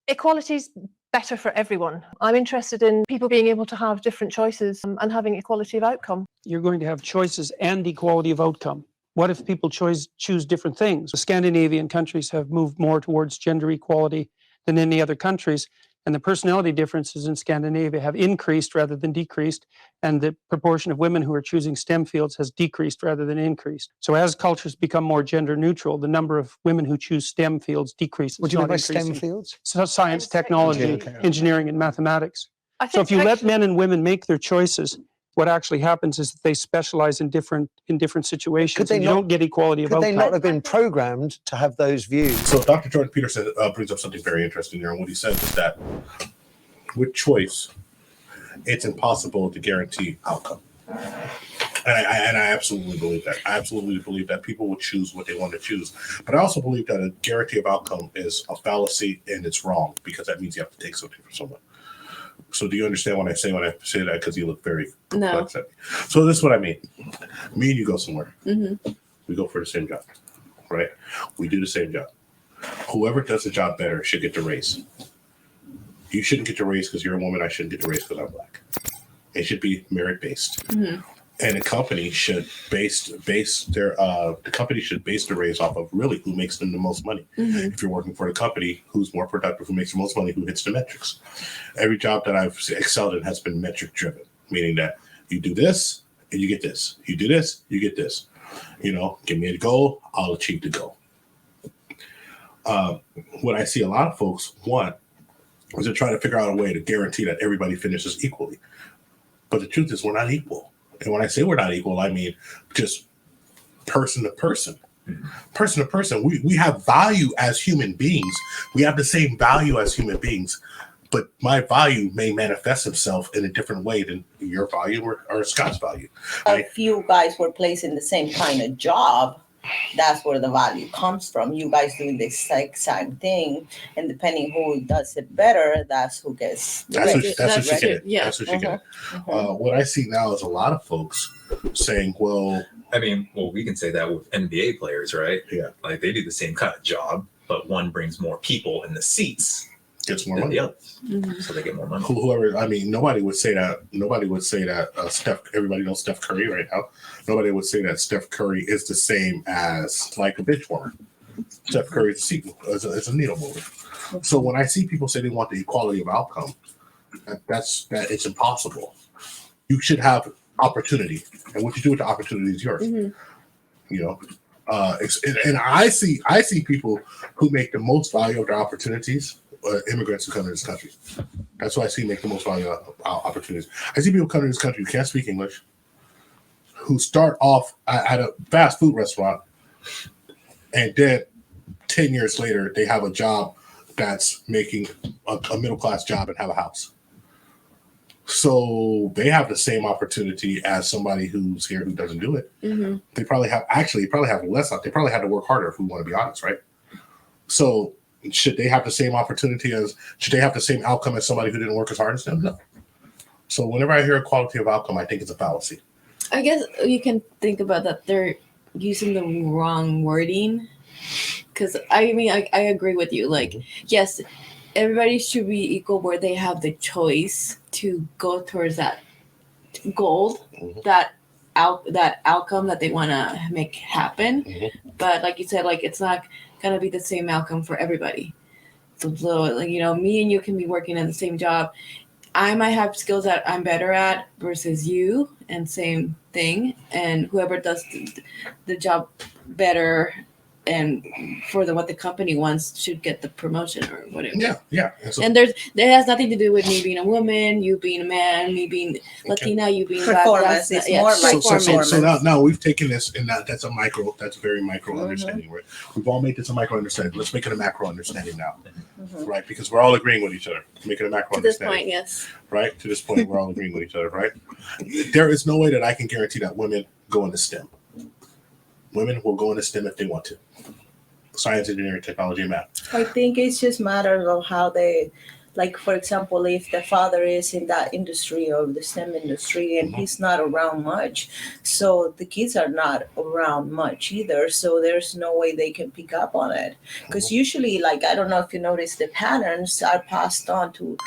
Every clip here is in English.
Equality's better for everyone. I'm interested in people being able to have different choices and having equality of outcome. You're going to have choices and equality of outcome. What if people choose different things? The Scandinavian countries have moved more towards gender equality than any other countries, and the personality differences in Scandinavia have increased rather than decreased, and the proportion of women who are choosing STEM fields has decreased rather than increased. So as cultures become more gender neutral, the number of women who choose STEM fields decreases. What do you mean by STEM fields? So science, technology, engineering, and mathematics. So if you let men and women make their choices, what actually happens is that they specialize in different situations, and you don't get equality of outcome. Could they not have been programmed to have those views? So Dr. Jordan Peterson brings up something very interesting there, and what he says is that with choice, it's impossible to guarantee outcome. And I absolutely believe that. I absolutely believe that people will choose what they want to choose. But I also believe that a guarantee of outcome is a fallacy and it's wrong, because that means you have to take something from someone. So do you understand when I say that? Because you look very perplexed at me. So this is what I mean. Me and you go somewhere. Mm-hmm. We go for the same job, right? We do the same job. Whoever does the job better should get the raise. You shouldn't get the raise because you're a woman. I shouldn't get the raise because I'm black. It should be merit-based. Mm-hmm. And the company should base the raise off of really who makes them the most money. Mm-hmm. If you're working for the company, who's more productive, who makes the most money, who hits the metrics. Every job that I've excelled in has been metric driven, meaning that you do this and you get this. You do this, you get this. Give me a goal, I'll achieve the goal. What I see a lot of folks want is to try to figure out a way to guarantee that everybody finishes equally. But the truth is we're not equal. And when I say we're not equal, I mean just person to person. Mm-hmm. Person to person. We have value as human beings. We have the same value as human beings. But my value may manifest itself in a different way than your value or Scott's value. Right? If you guys were placed in the same kind of job, that's where the value comes from. You guys doing the exact same thing, and depending who does it better, that's who gets. That's what she get. Yeah. That's what she get. What I see now is a lot of folks saying, "Well, we can say that with NBA players, right? Yeah, like they do the same kind of job, but one brings more people in the seats." Gets more money. Mm-hmm. So they get more money. Whoever, nobody would say that. Nobody would say that Steph. Everybody knows Steph Curry right now. Nobody would say that Steph Curry is the same as like a bench warmer. Steph Curry is a needle mover. So when I see people say they want the equality of outcome, that's it's impossible. You should have opportunity, and what you do with the opportunity is yours. Mm-hmm. And I see people who make the most value of their opportunities. Immigrants who come to this country. That's why I see make the most value of opportunities. I see people come to this country who can't speak English, who start off at a fast food restaurant, and then 10 years later, they have a job that's making a middle-class job and have a house. So they have the same opportunity as somebody who's here who doesn't do it. Mm-hmm. They probably have less. They probably have to work harder, if we want to be honest, right? So should they have the same opportunity should they have the same outcome as somebody who didn't work as hard as them? No. So whenever I hear equality of outcome, I think it's a fallacy. I guess you can think about that they're using the wrong wording. Because I agree with you. Like, yes, everybody should be equal where they have the choice to go towards that goal, mm-hmm. that outcome that they want to make happen. Mm-hmm. But like you said, like it's not going to be the same outcome for everybody. So me and you can be working in the same job. I might have skills that I'm better at versus you, and same thing. And whoever does the job better and for what the company wants should get the promotion or whatever. Yeah. And that has nothing to do with me being a woman, you being a man, me being Latina, you being performance. It's more like performance. So now we've taken this, and that's a very micro mm-hmm. understanding. Right? We've all made this a micro understanding. Let's make it a macro understanding now, mm-hmm. right? Because we're all agreeing with each other. Make it a macro understanding. To this point, yes. Right? To this point, we're all agreeing with each other, right? There is no way that I can guarantee that women go into STEM. Women will go into STEM if they want to. Science, engineering, technology, and math. I think it's just matter of how they like for example, if the father is in that industry or the STEM industry and he's not around much, so the kids are not around much either, so there's no way they can pick up on it, because usually, like, I don't know if you notice, the patterns are passed on to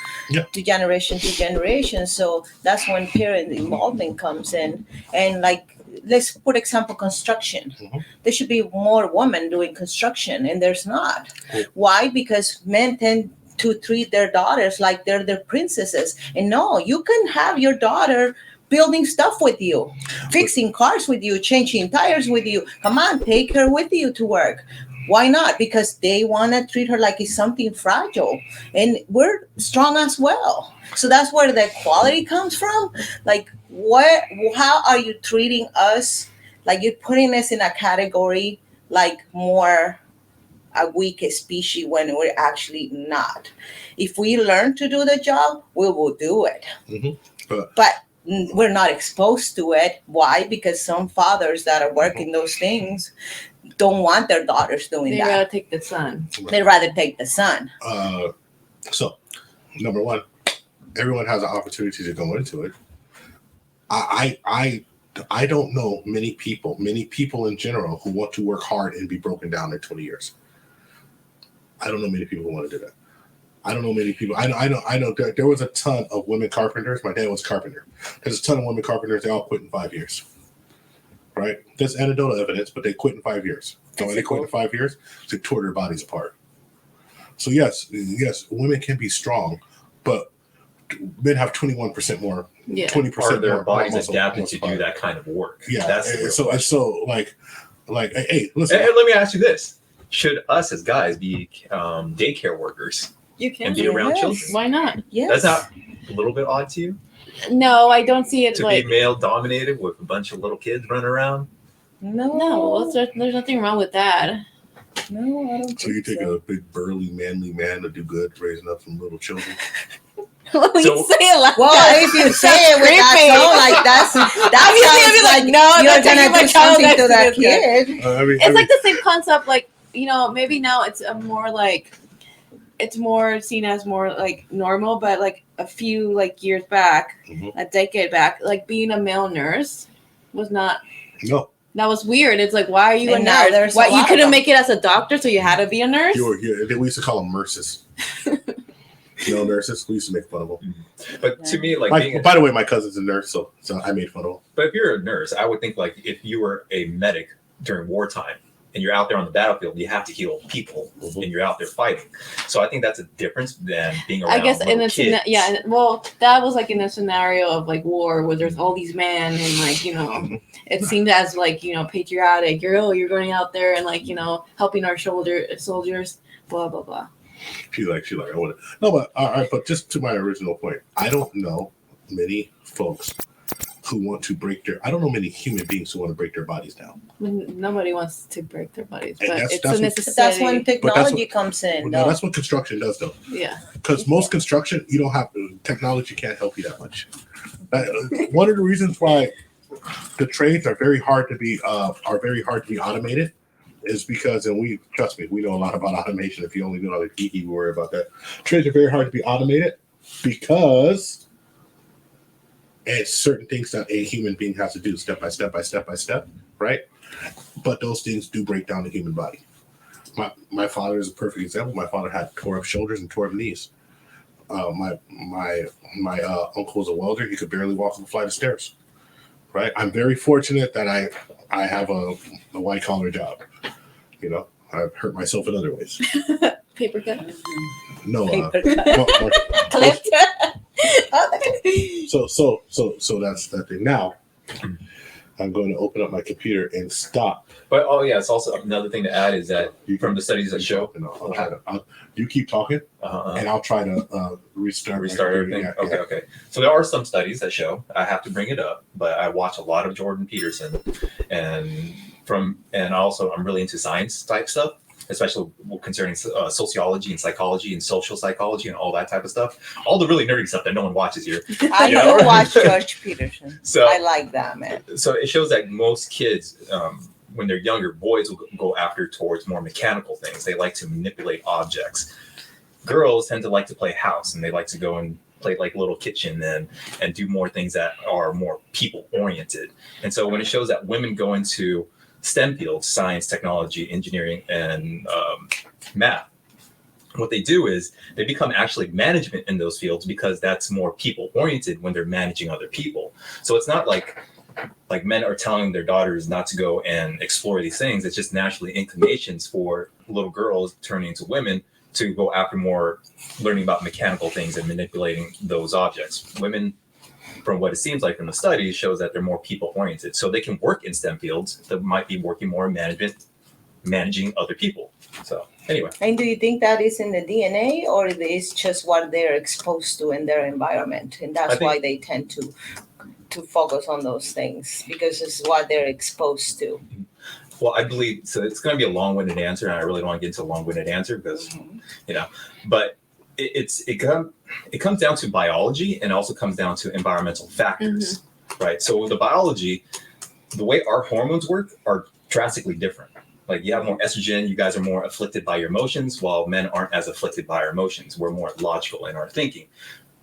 generation to generation. So that's when parent involvement comes in. And like, let's put example construction. There should be more women doing construction, and there's not. Why? Because men tend to treat their daughters like they're their princesses. And no, you can have your daughter building stuff with you, fixing cars with you, changing tires with you. Come on, take her with you to work. Why not? Because they want to treat her like it's something fragile. And we're strong as well. So that's where the equality comes from. Like, how are you treating us? Like, you're putting us in a category like more a weak species when we're actually not. If we learn to do the job, we will do it. But we're not exposed to it. Why? Because some fathers that are working those things don't want their daughters doing that. They'd rather take the son. They'd rather take the son. So, number one, everyone has an opportunity to go into it. I don't know many people in general who want to work hard and be broken down in 20 years. I don't know many people who want to do that. I don't know many people. I know there was a ton of women carpenters. My dad was a carpenter. There's a ton of women carpenters. They all quit in 5 years. Right? There's anecdotal evidence, but they quit in 5 years. So when they quit in 5 years, they tore their bodies apart. So yes, women can be strong, but men have 21% more, 20% Part of their more bodies muscle, adapted to do that kind of work. Yeah, That's the real question. so like, hey, listen. And let me ask you this: should us as guys be daycare workers You can. and be around children? Why not? Yes. That's not a little bit odd to you? No, I don't see it To like. be male dominated with a bunch of little kids running around? No, there's nothing wrong with that. No, I don't. So you take a big burly manly man to do good, raising up some little children. When you So- say it like Well, that, if you say it with that creepy. tone, like that Obviously, sounds I'd be like, no, you're not taking gonna my do child something next to to that this guy. kid. It's like the same concept, like, maybe now it's a more like, it's more seen as more like normal, but like a few like years back, a decade back, like being a male nurse was not. No. That was weird. It's like, why are you And a now nurse? there's a Why lot you of couldn't them. make it as a doctor, so you had to be a nurse? We used to call them nurses. No nurses. We used to make fun of them. But to me, like, being By the way, my cousin's a nurse, so I made fun of him. but if you're a nurse, I would think like if you were a medic during wartime and you're out there on the battlefield, you have to heal people and you're out there fighting. So I think that's a difference than being around I guess in little a kids. well, that was like in a scenario of like war where there's all these men and like it seemed as like patriotic. You're going out there and like helping our soldiers, blah blah blah. She's like, I want to. No, but all right. But just to my original point, I don't know many folks who want to I don't know many human beings who want to break their bodies down. Nobody wants to break their bodies, And but that's- it's that's a what- But necessity. that's when technology comes in. No, that's what construction does, though. Yeah. Because most construction, you don't have technology can't help you that much. One of the reasons why the trades are very hard to be automated is because, and trust me, we know a lot about automation. If you only know how to geeky, we worry about that. Trades are very hard to be automated because it's certain things that a human being has to do step by step, right? But those things do break down the human body. My father is a perfect example. My father had tore up shoulders and tore up knees. My uncle's a welder. He could barely walk up a flight of stairs. Right. I'm very fortunate that I have a white collar job. I've hurt myself in other ways. Paper cut. No. Clipped. So that's that thing. Now I'm going to open up my computer and stop. But it's also another thing to add is that from the studies that show. I'll try to. You keep talking, and I'll try to restart everything. Yeah, Okay. So there are some studies that show. I have to bring it up, but I watch a lot of Jordan Peterson, and also I'm really into science type stuff, especially concerning sociology and psychology and social psychology and all that type of stuff. All the really nerdy stuff that no one watches here. I never watched George Peterson. So I like that, man. So it shows that most kids, when they're younger, boys will go towards more mechanical things. They like to manipulate objects. girls tend to like to play house, and they like to go and play like little kitchen and do more things that are more people oriented. And so when it shows that women go into STEM fields, science, technology, engineering, and math, what they do is they become actually management in those fields because that's more people oriented when they're managing other people. So it's not like men are telling their daughters not to go and explore these things. It's just naturally inclinations for little girls turning into women to go after more learning about mechanical things and manipulating those objects. Women, from what it seems like from the studies, shows that they're more people oriented. So they can work in STEM fields that might be working more in management, managing other people. So anyway. And do you think that is in the DNA, or it is just what they're exposed to in their environment? And that's why they tend to focus on those things, because it's what they're exposed to. Well, I believe, so it's going to be a long-winded answer, and I really don't want to get into a long-winded answer because, but it comes down to biology, and also comes down to environmental factors, right? So with the biology, the way our hormones work are drastically different. Like you have more estrogen, you guys are more afflicted by your emotions, while men aren't as afflicted by our emotions. We're more logical in our thinking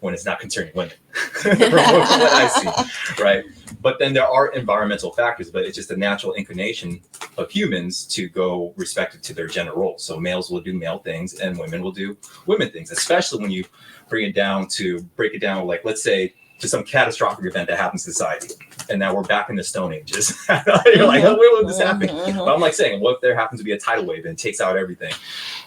when it's not concerning women, from what I see, right? But then there are environmental factors, but it's just a natural inclination of humans to go respective to their gender roles. So males will do male things and women will do women things, especially when you break it down, like, let's say, to some catastrophic event that happens in society. And now we're back in the Stone Ages. You're like, oh, where will this happen? But I'm like saying, what if there happens to be a tidal wave and it takes out everything?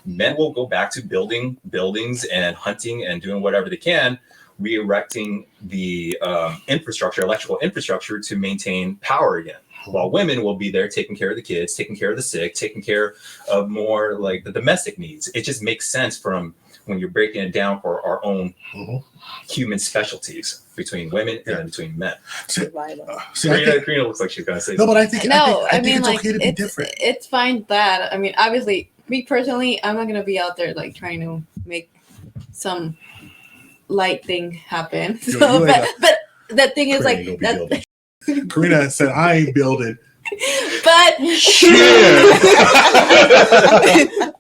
Men will go back to building buildings and hunting and doing whatever they can, re-erecting the electrical infrastructure to maintain power again. While women will be there taking care of the kids, taking care of the sick, taking care of more like the domestic needs. It just makes sense from when you're breaking it down for our own human specialties between women and between men. Karina looks like she's gonna say no, but I something. think it's okay to be different. It's fine that, I mean, obviously, me personally, I'm not gonna be out there like trying to make some light thing happen. So, but the thing is, like, that Karina said, "I ain't building." But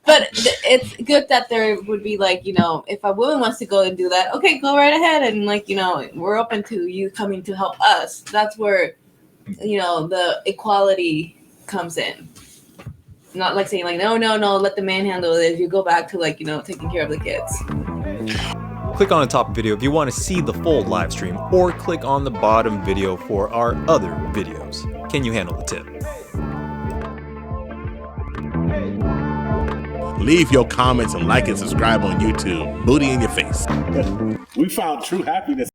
but it's good that there would be, like, if a woman wants to go and do that, okay, go right ahead, and like, we're open to you coming to help us. That's where the equality comes in. Not like saying like, no, let the man handle it. You go back to like, taking care of the kids. Click on the top video if you want to see the full live stream, or click on the bottom video for our other videos. Can you handle the tip? Leave your comments and like and subscribe on YouTube. Booty in your face. We found true happiness.